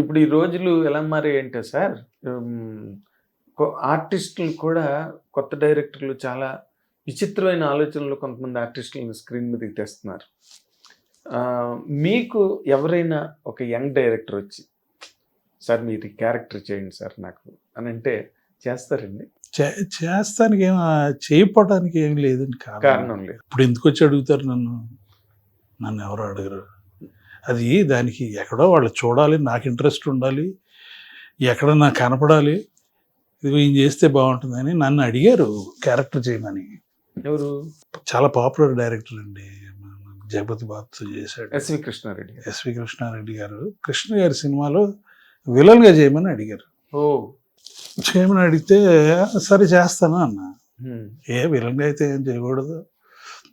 ఇప్పుడు ఈ రోజులు ఎలా మారాయంటే సార్, ఆర్టిస్టులు కూడా కొత్త డైరెక్టర్లు చాలా విచిత్రమైన ఆలోచనలు కొంతమంది ఆర్టిస్టులను స్క్రీన్ మీదకి తెస్తున్నారు. మీకు ఎవరైనా ఒక యంగ్ డైరెక్టర్ వచ్చి, సార్ మీరు ఈ క్యారెక్టర్ చేయండి సార్ నాకు అని అంటే చేస్తారండి? చేస్తానికి చేయకపోవడానికి ఏం లేదండి, కారణం లేదు. ఇప్పుడు ఎందుకు వచ్చి అడుగుతారు నన్ను ఎవరు అడగరు. అది దానికి ఎక్కడో వాళ్ళు చూడాలి, నాకు ఇంట్రెస్ట్ ఉండాలి, ఎక్కడ నాకు కనపడాలి, ఇది ఏం చేస్తే బాగుంటుందని నన్ను అడిగారు క్యారెక్టర్ చేయమని. ఎవరు? చాలా పాపులర్ డైరెక్టర్ అండి, జగపతి బాబుతో చేశాడు, ఎస్వి కృష్ణారెడ్డి. ఎస్వి కృష్ణారెడ్డి గారు కృష్ణ గారి సినిమాలో విలన్గా చేయమని అడిగారు. చేయమని అడిగితే సరే చేస్తాను అన్న. విలన్గా అయితే ఏం చేయకూడదు,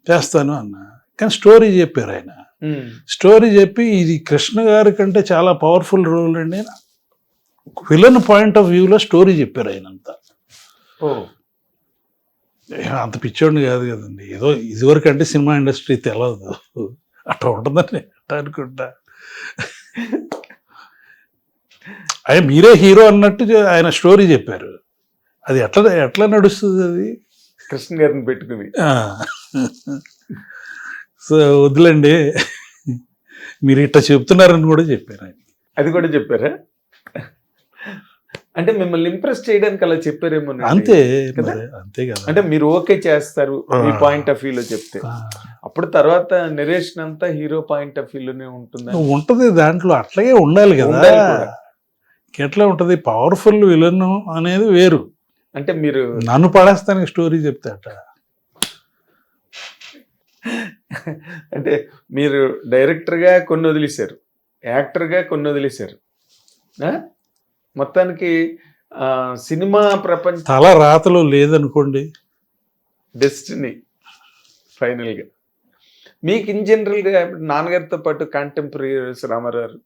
చేస్తాను అన్న. కానీ స్టోరీ చెప్పారు ఆయన. స్టోరీ చెప్పి ఇది కృష్ణ గారి కంటే చాలా పవర్ఫుల్ రోల్ అండి, విలన్ పాయింట్ ఆఫ్ వ్యూలో స్టోరీ చెప్పారు ఆయన అంతా. అంత పిచ్చోడిని కాదు కదండి, ఏదో ఇదివరకు అంటే సినిమా ఇండస్ట్రీ తెలియదు, అట్లా ఉంటుందని అట్లా అనుకుంటా. ఆయన మీరే హీరో అన్నట్టు ఆయన స్టోరీ చెప్పారు. అది ఎట్లా నడుస్తుంది అది కృష్ణ గారిని పెట్టుకుని? సో వద్దులండి, మీరు ఇట్లా చెప్తున్నారని కూడా చెప్పారు ఆయన. అది కూడా చెప్పారా? అంటే మిమ్మల్ని ఇంప్రెస్ చేయడానికి అలా చెప్పారేమో. అంతే అంతే కదా. అంటే మీరు ఓకే చేస్తారు మీ పాయింట్ ఆఫ్ వ్యూలో చెప్తే, అప్పుడు తర్వాత నరేషన్ అంతా హీరో పాయింట్ ఆఫ్ వ్యూలోనే ఉంటుంది. దాంట్లో అట్లాగే ఉండాలి కదా. ఎట్లా ఉంటుంది, పవర్ఫుల్ విలన్ అనేది వేరు. అంటే మీరు నన్ను పడేస్తానికి స్టోరీ చెప్తాట. అంటే మీరు డైరెక్టర్గా కొన్ని వదిలేశారు, యాక్టర్గా కొన్ని వదిలేశారు, మొత్తానికి సినిమా ప్రపంచం తల రాతలో లేదనుకోండి, డెస్టినీ ఫైనల్గా. మీకు ఇన్ జనరల్గా నాన్నగారితో పాటు కాంటెంపరీస్ రామారావు,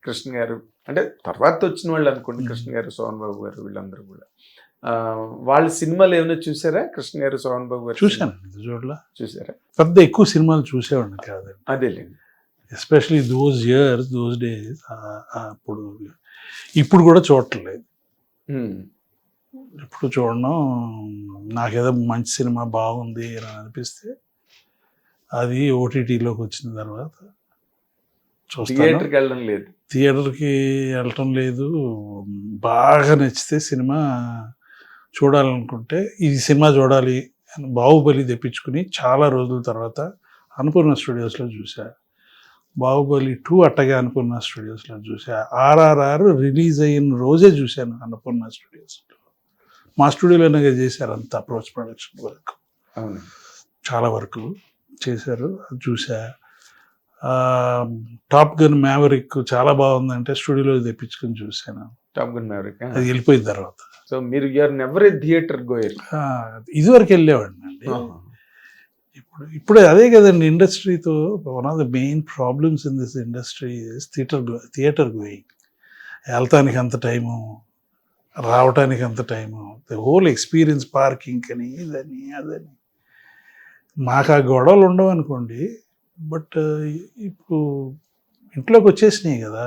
కృష్ణ గారు, అంటే తర్వాత వచ్చిన వాళ్ళు అనుకోండి, కృష్ణ గారు, సోహన్ బాబు గారు, వీళ్ళందరూ కూడా వాళ్ళ సినిమాలు ఏమైనా చూసారా? కృష్ణ గారు, సోహన్ బాబు గారు చూశాను. చూసారా? పెద్ద ఎక్కువ సినిమాలు చూసేవాడిని కాదు. అదేలేండి. Especially those years, those days. అప్పుడు ఇప్పుడు కూడా చూడట్లేదు, ఇప్పుడు చూడడం. నాకేదో మంచి సినిమా బాగుంది అని అనిపిస్తే అది ఓటీటీలోకి వచ్చిన తర్వాత చూస్తాను. థియేటర్కి వెళ్ళడం లేదు, థియేటర్కి వెళ్ళటం లేదు. బాగా నచ్చితే సినిమా చూడాలనుకుంటే ఇది సినిమా చూడాలి అని బాహుబలి తెప్పించుకుని చాలా రోజుల తర్వాత అన్నపూర్ణ స్టూడియోస్లో చూసా. బాహుబలి 2 అట్టగా అన్నపూర్ణ స్టూడియోస్లో చూసా. RRR రిలీజ్ అయిన రోజే చూశాను అన్నపూర్ణ స్టూడియోస్లో. మా స్టూడియోలోనే చేశారు అంతా, పోస్ట్ ప్రొడక్షన్ వర్క్ చాలా వరకు చేశారు, అది చూసా. టాప్ గన్ మ్యావరిక్ చాలా బాగుందంటే స్టూడియోలో తెప్పించుకొని చూశాను. టాప్ గన్ మ్యావరిక్ అది వెళ్ళిపోయిన తర్వాత. సో మీరు ఎవరి థియేటర్ గోయర్? ఇదివరకు వెళ్ళేవాడిని అండి. ఇప్పుడు అదే కదండి ఇండస్ట్రీతో one of the main problems in this industry is theatre going. వెళ్తానికి అంత టైము, రావటానికి అంత time, the whole experience, parking అని ఇదని అదని. మాకు ఆ గొడవలు ఉండవు అనుకోండి, బట్ ఇప్పుడు ఇంట్లోకి వచ్చేసినాయి కదా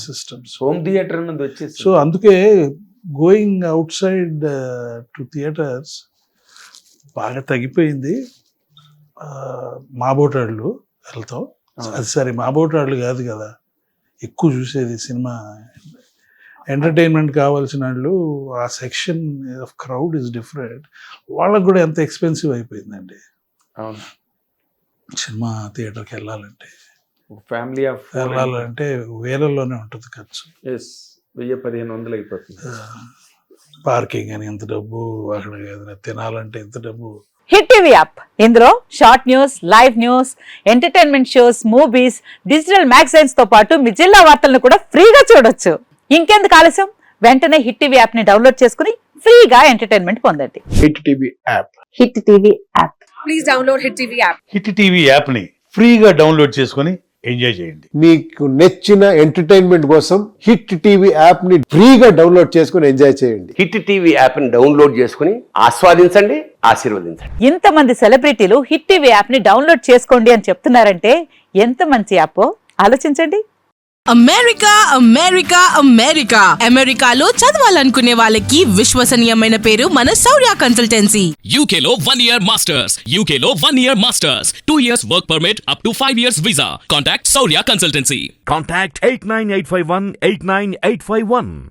సిస్టమ్స్, హోమ్ థియేటర్ అన్నది వచ్చేసి. సో అందుకే going out side to theatres బాగా తగ్గిపోయింది. మాబోటాళ్ళు వెళ్తాం, అది సరే మాబోటాళ్ళు కాదు కదా ఎక్కువ చూసేది సినిమా. ఎంటర్టైన్మెంట్ కావాల్సిన వాళ్ళు, ఆ section of crowd is different. వాళ్ళకు కూడా ఎంత ఎక్స్పెన్సివ్ అయిపోయిందండి. అవును, సినిమా థియేటర్కి వెళ్ళాలంటే, ఫ్యామిలీ వెళ్ళాలంటే వేలల్లోనే ఉంటుంది ఖర్చు. 1000-1500 అయిపోతుంది. పార్కింగ్ అని ఎంత డబ్బు, అక్కడ ఏదైనా తినాలంటే ఎంత డబ్బు. హిట్ టీవీ యాప్, ఇందులో short news, live news, entertainment shows, movies, digital magazines తో పాటు మీ జిల్లా వార్తలను కూడా ఫ్రీగా చూడొచ్చు. ఇంకెందుకు ఆలస్యం, వెంటనే హిట్ టీవీ యాప్ ని డౌన్లోడ్ చేసుకుని ఫ్రీగా ఎంటర్టైన్మెంట్ పొందండి. Hit TV app, hit TV app, please download hit TV app. Hit TV app ని ఫ్రీగా డౌన్లోడ్ చేసుకుని ఎంజాయ్ చేయండి. మీకు నచ్చిన ఎంటర్టైన్మెంట్ కోసం హిట్ టీవీ యాప్ ని ఫ్రీగా డౌన్లోడ్ చేసుకుని ఎంజాయ్ చేయండి. హిట్ టీవీ యాప్ ని డౌన్లోడ్ చేసుకుని ఆస్వాదించండి, ఆశీర్వదించండి. ఇంతమంది సెలబ్రిటీలు హిట్ టీవీ యాప్ ని డౌన్లోడ్ చేసుకోండి అని చెప్తున్నారంటే ఎంత మంచి యాప్ ఆలోచించండి. అమెరికా అమెరికా అమెరికా అమెరికాలో చదవాలనుకునే వాళ్ళకి విశ్వసనీయమైన పేరు మన శౌర్య కన్సల్టెన్సీ. UK లో 1 year masters. UK లో 1 year masters. 2 years work permit up to 5 years visa. Contact Saurya Consultancy. Contact 89851 89851.